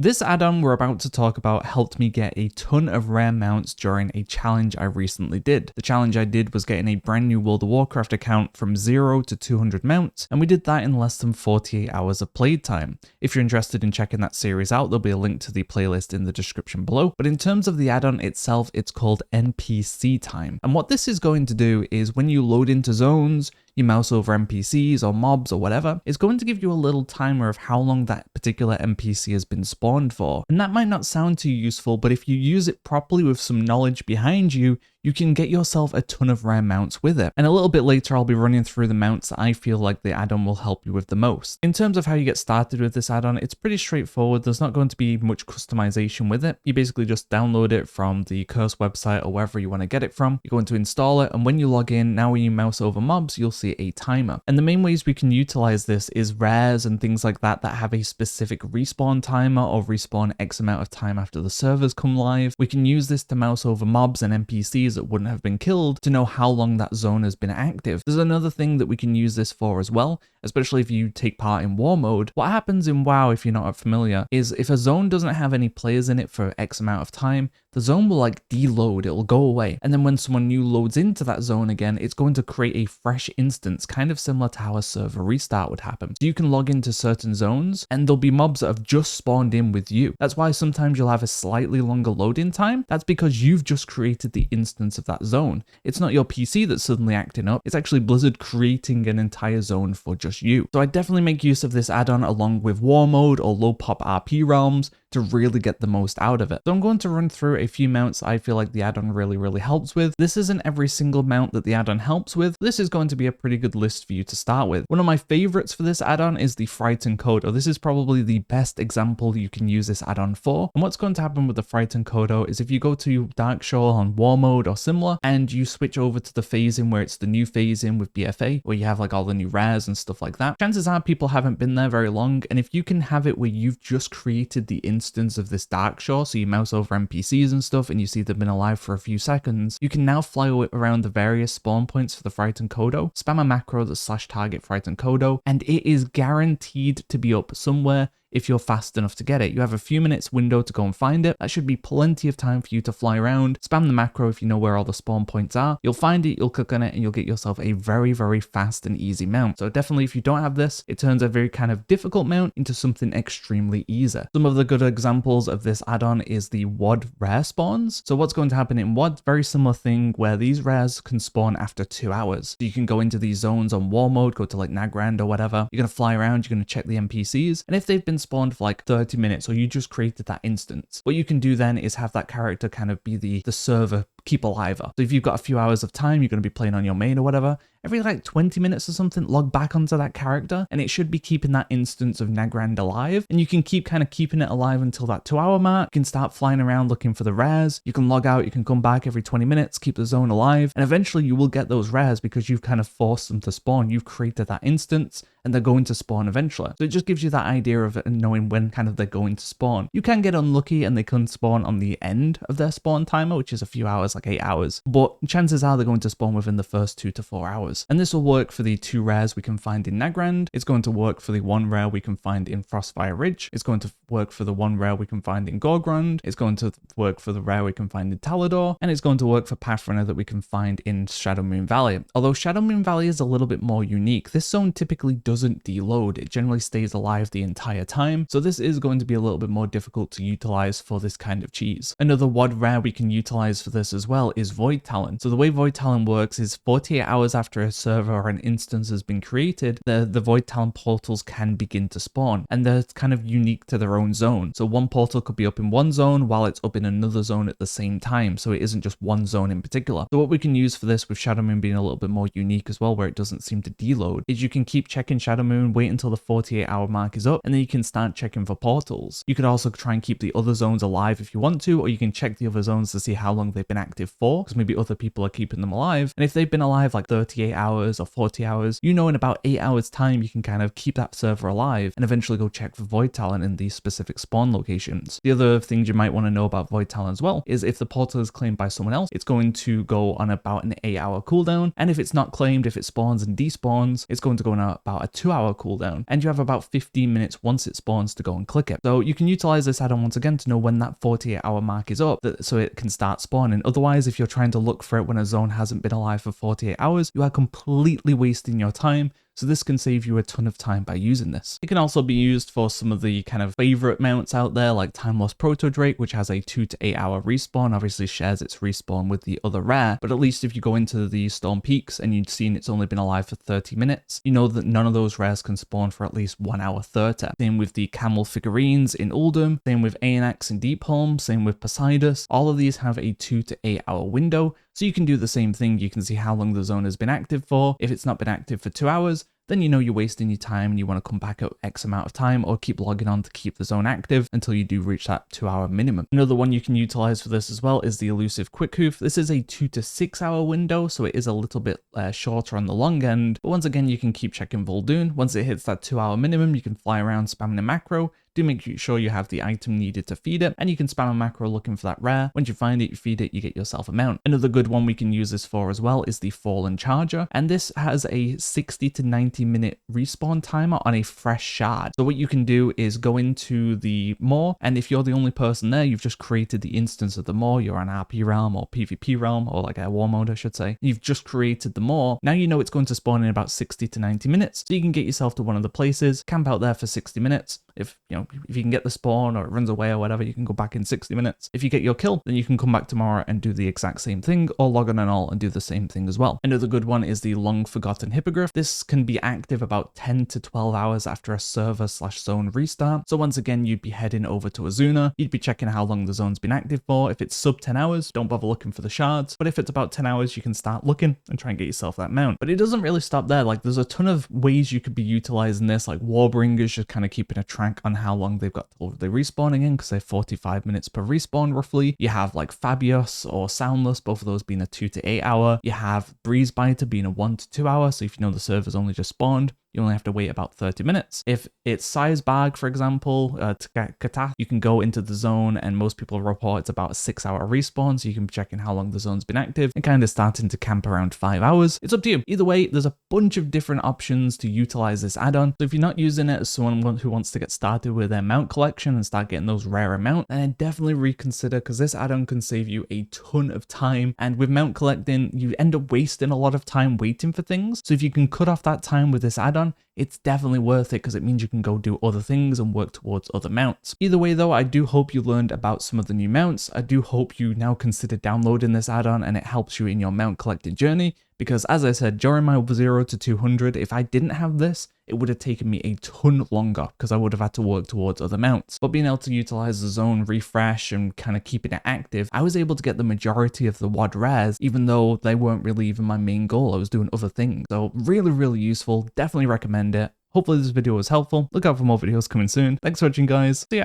This add-on we're about to talk about helped me get a ton of rare mounts during a challenge I recently did. The challenge I did was getting a brand new World of Warcraft account from 0 to 200 mounts, and we did that in less than 48 hours of playtime. If you're interested in checking that series out, there'll be a link to the playlist in the description below. But in terms of the add-on itself, it's called NPC Time. And what this is going to do is when you load into zones, you mouse over NPCs or mobs or whatever, it's going to give you a little timer of how long that particular NPC has been spawned for. And that might not sound too useful, but if you use it properly with some knowledge behind you, you can get yourself a ton of rare mounts with it. And a little bit later, I'll be running through the mounts that I feel like the add-on will help you with the most. In terms of how you get started with this add-on, it's pretty straightforward. There's not going to be much customization with it. You basically just download it from the Curse website or wherever you want to get it from. You're going to install it, and when you log in, now when you mouse over mobs, you'll see a timer. And the main ways we can utilize this is rares and things like that that have a specific respawn timer or respawn X amount of time after the servers come live. We can use this to mouse over mobs and NPCs that wouldn't have been killed to know how long that zone has been active. There's another thing that we can use this for as well, especially if you take part in war mode. What happens in WoW, if you're not familiar, is if a zone doesn't have any players in it for X amount of time, the zone will like deload, it'll go away. And then when someone new loads into that zone again, it's going to create a fresh instance, kind of similar to how a server restart would happen. So you can log into certain zones and there'll be mobs that have just spawned in with you. That's why sometimes you'll have a slightly longer loading time. That's because you've just created the instance of that zone. It's not your PC that's suddenly acting up. It's actually Blizzard creating an entire zone for just you. So I definitely make use of this add-on along with war mode or low pop RP realms to really get the most out of it. So I'm going to run through a few mounts I feel like the add-on really helps with. This isn't every single mount that the add-on helps with. This is going to be a pretty good list for you to start with. One of my favorites for this add-on is the Frightened Codo. This is probably the best example you can use this add-on for. And what's going to happen with the Frightened Codo is if you go to Dark Shore on war mode or similar, and you switch over to the phasing where it's the new phasing with BFA, where you have like all the new rares and stuff like that, chances are people haven't been there very long. And if you can have it where you've just created the instance of this Dark Shore, so you mouse over NPCs and stuff and you see they've been alive for a few seconds, you can now fly around the various spawn points for the Frightened Codo, spam a macro that's /target Frightened Codo, and it is guaranteed to be up somewhere if you're fast enough to get it. You have a few minutes window to go and find it. That should be plenty of time for you to fly around. Spam the macro if you know where all the spawn points are. You'll find it, you'll click on it, and you'll get yourself a very fast and easy mount. So definitely if you don't have this, it turns a very kind of difficult mount into something extremely easy. Some of the good examples of this add-on is the WoD rare spawns. So what's going to happen in WoD, very similar thing where these rares can spawn after 2 hours. So you can go into these zones on war mode, go to like Nagrand or whatever. You're going to fly around, you're going to check the NPCs, and if they've been spawned for like 30 minutes or you just created that instance, what you can do then is have that character kind of be the server keep aliver. So if you've got a few hours of time, you're going to be playing on your main or whatever, every like 20 minutes or something, log back onto that character and it should be keeping that instance of Nagrand alive. And you can keep kind of keeping it alive until that 2 hour mark. You can start flying around looking for the rares. You can log out, you can come back every 20 minutes, keep the zone alive. And eventually you will get those rares because you've kind of forced them to spawn. You've created that instance and they're going to spawn eventually. So it just gives you that idea of it and knowing when kind of they're going to spawn. You can get unlucky and they can spawn on the end of their spawn timer, which is a few hours, like 8 hours. But chances are they're going to spawn within the first 2 to 4 hours. And this will work for the 2 rares we can find in Nagrand. It's going to work for the 1 rare we can find in Frostfire Ridge. It's going to work for the 1 rare we can find in Gorgrond. It's going to work for the rare we can find in Talador. And it's going to work for Pathfinder that we can find in Shadowmoon Valley. Although Shadowmoon Valley is a little bit more unique, this zone typically doesn't deload. It generally stays alive the entire time. So this is going to be a little bit more difficult to utilize for this kind of cheese. Another WoD rare we can utilize for this as well is Void Talon. So the way Void Talon works is 48 hours after a server or an instance has been created, the Void Talon portals can begin to spawn, and they're kind of unique to their own zone. So one portal could be up in one zone while it's up in another zone at the same time, so it isn't just one zone in particular. So what we can use for this, with Shadowmoon being a little bit more unique as well, where it doesn't seem to deload, is you can keep checking Shadowmoon, wait until the 48 hour mark is up, and then you can start checking for portals. You could also try and keep the other zones alive if you want to, or you can check the other zones to see how long they've been active active for, because maybe other people are keeping them alive. And if they've been alive like 38 hours or 40 hours, you know in about 8 hours time you can kind of keep that server alive and eventually go check for Void Talon in these specific spawn locations. The other things you might want to know about Void Talon as well is if the portal is claimed by someone else, it's going to go on about an 8-hour cooldown, and if it's not claimed, if it spawns and despawns, it's going to go on about a 2-hour cooldown, and you have about 15 minutes once it spawns to go and click it. So you can utilize this add-on once again to know when that 48-hour mark is up, so it can start spawning. Otherwise, if you're trying to look for it when a zone hasn't been alive for 48 hours, you are completely wasting your time. So this can save you a ton of time by using this. It can also be used for some of the kind of favorite mounts out there, like Time Lost Proto Drake, which has a 2 to 8 hour respawn, obviously shares its respawn with the other rare, but at least if you go into the Storm Peaks and you've seen it's only been alive for 30 minutes, you know that none of those rares can spawn for at least 1 hour 30. Same with the Camel figurines in Uldum, same with Anax in Deepholm, same with Poseidus. All of these have a 2 to 8 hour window, so you can do the same thing. You can see how long the zone has been active for. If it's not been active for 2 hours, then you know you're wasting your time and you want to come back at X amount of time, or keep logging on to keep the zone active until you do reach that 2-hour minimum. Another one you can utilize for this as well is the Elusive Quick Hoof. This is a 2 to 6 hour window, so it is a little bit shorter on the long end, but once again you can keep checking Vol'dun. Once it hits that 2-hour minimum, you can fly around spamming a macro. Do make sure you have the item needed to feed it, and you can spam a macro looking for that rare. Once you find it, you feed it, you get yourself a mount. Another good one we can use this for as well is the Fallen Charger, and this has a 60 to 90 minute respawn timer on a fresh shard. So what you can do is go into the Maw, and if you're the only person there, you've just created the instance of the Maw. You're an RP realm or PvP realm, or like a war mode I should say. You've just created the Maw. Now you know it's going to spawn in about 60 to 90 minutes, so you can get yourself to one of the places, camp out there for 60 minutes. If you can get the spawn or it runs away or whatever, you can go back in 60 minutes. If you get your kill, then you can come back tomorrow and do the exact same thing, or log on and all and do the same thing as well. Another good one is the Long Forgotten Hippogriff. This can be active about 10 to 12 hours after a server/zone restart. So once again, you'd be heading over to Azuna. You'd be checking how long the zone's been active for. If it's sub 10 hours, don't bother looking for the shards. But if it's about 10 hours, you can start looking and try and get yourself that mount. But it doesn't really stop there. Like, there's a ton of ways you could be utilizing this, like Warbringers, just kind of keeping a track on how long they've got till they respawn again, because they're 45 minutes per respawn roughly. You have like Fabius or Soundless, both of those being a 2 to 8 hour. You have Breezebiter being a 1 to 2 hour, so if you know the server's only just spawned, you only have to wait about 30 minutes. If it's Sizebag, for example, to get Katath, you can go into the zone, and most people report it's about a 6-hour respawn, so you can be checking how long the zone's been active and kind of starting to camp around 5 hours. It's up to you. Either way, there's a bunch of different options to utilize this add-on. So if you're not using it as someone who wants to get started with their mount collection and start getting those rarer mounts, then definitely reconsider, because this add-on can save you a ton of time. And with mount collecting, you end up wasting a lot of time waiting for things. So if you can cut off that time with this add-on, it's definitely worth it, because it means you can go do other things and work towards other mounts. Either way though, I do hope you learned about some of the new mounts. I do hope you now consider downloading this add-on and it helps you in your mount collecting journey, because as I said, during my 0 to 200, if I didn't have this, it would have taken me a ton longer, because I would have had to work towards other mounts. But being able to utilize the zone refresh and kind of keeping it active, I was able to get the majority of the WoD rares, even though they weren't really even my main goal. I was doing other things. So really, really useful. Definitely recommend it. Hopefully this video was helpful. Look out for more videos coming soon. Thanks for watching, guys. See ya.